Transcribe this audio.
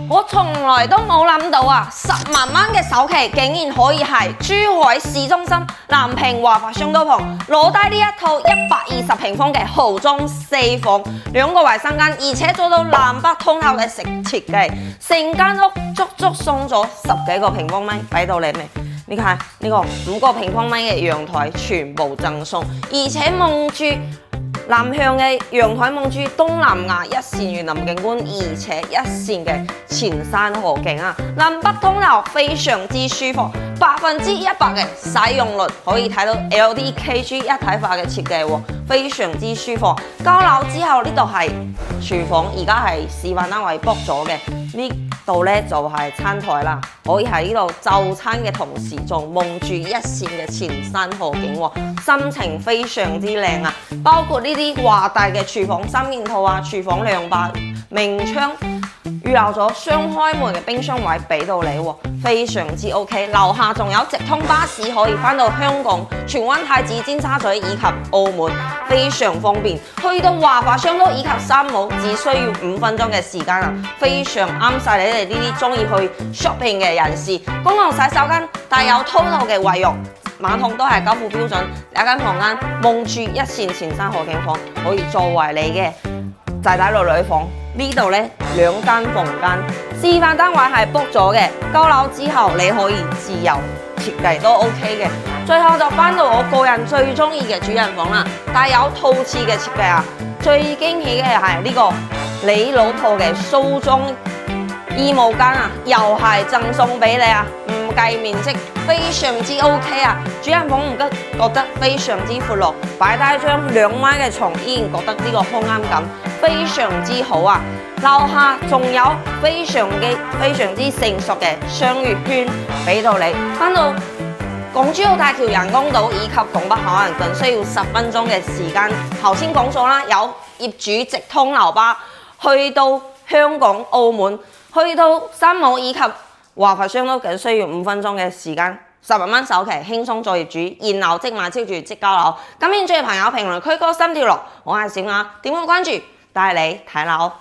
我從來都冇諗到啊！10萬蚊嘅首期竟然可以係珠海市中心南平華發商都鋪攞低呢一套120平方嘅豪裝4房2個衛生間，而且做到南北通透嘅設計，成間屋足足送咗10幾個平方米俾到你未？你看呢個5個平方米嘅陽台全部贈送，而且望住南向嘅陽台，望住東南亞一線園林景觀，而且一線嘅前山河景啊，南北通透非常之舒服，100%嘅使用率，可以睇到 LDKG 一體化嘅設計喎，非常之舒服。交樓之後呢度係廚房，而家係示範單位 book 咗嘅，呢度咧就係餐台啦，可以喺呢度就餐嘅同時，仲望住一線嘅前山河景喎，心情非常之靚啊！包括呢啲華大嘅廚房3件套啊，廚房2百明窗，預留咗雙開門嘅冰箱位俾到你喎，非常之 OK。樓下仲有直通巴士可以翻到香港、荃灣、太子、尖沙咀以及澳門，非常方便。去到華發商都以及三毛只需要5分鐘嘅時間啊，非常啱晒你哋呢啲中意去 shopping 嘅人士。公共洗手間帶有通透嘅衛浴。馬桶都係交付標準，有一間房間望住一線前山河景房，可以作為你嘅仔仔女女房。呢度呢2間房間，示範單位係 book 咗嘅，交樓之後你可以自由設計都 OK 嘅。最後就翻到我個人最中意嘅主人房啦，帶有套廁嘅設計啊！最驚喜嘅係呢個你老婆嘅梳妝衣帽間啊，又係贈送俾你啊！唔計面積，非常之 OK 啊！主人房唔覺得非常之闊落，擺低張2米嘅床，依然覺得呢個空間感非常之好啊！樓下仲有非常之成熟嘅雙月券俾到你，翻到港珠澳大橋人工島以及拱北口岸更需要10分鐘嘅時間。頭先講咗啦，有業主直通樓巴去到香港、澳門，去到三毛以及華發商都僅需要5分鐘嘅時間，10萬蚊首期輕鬆做業主，現樓即買即住即交樓。感興趣嘅朋友評論區嗰3條路，我係小雅，點個關注帶你睇樓。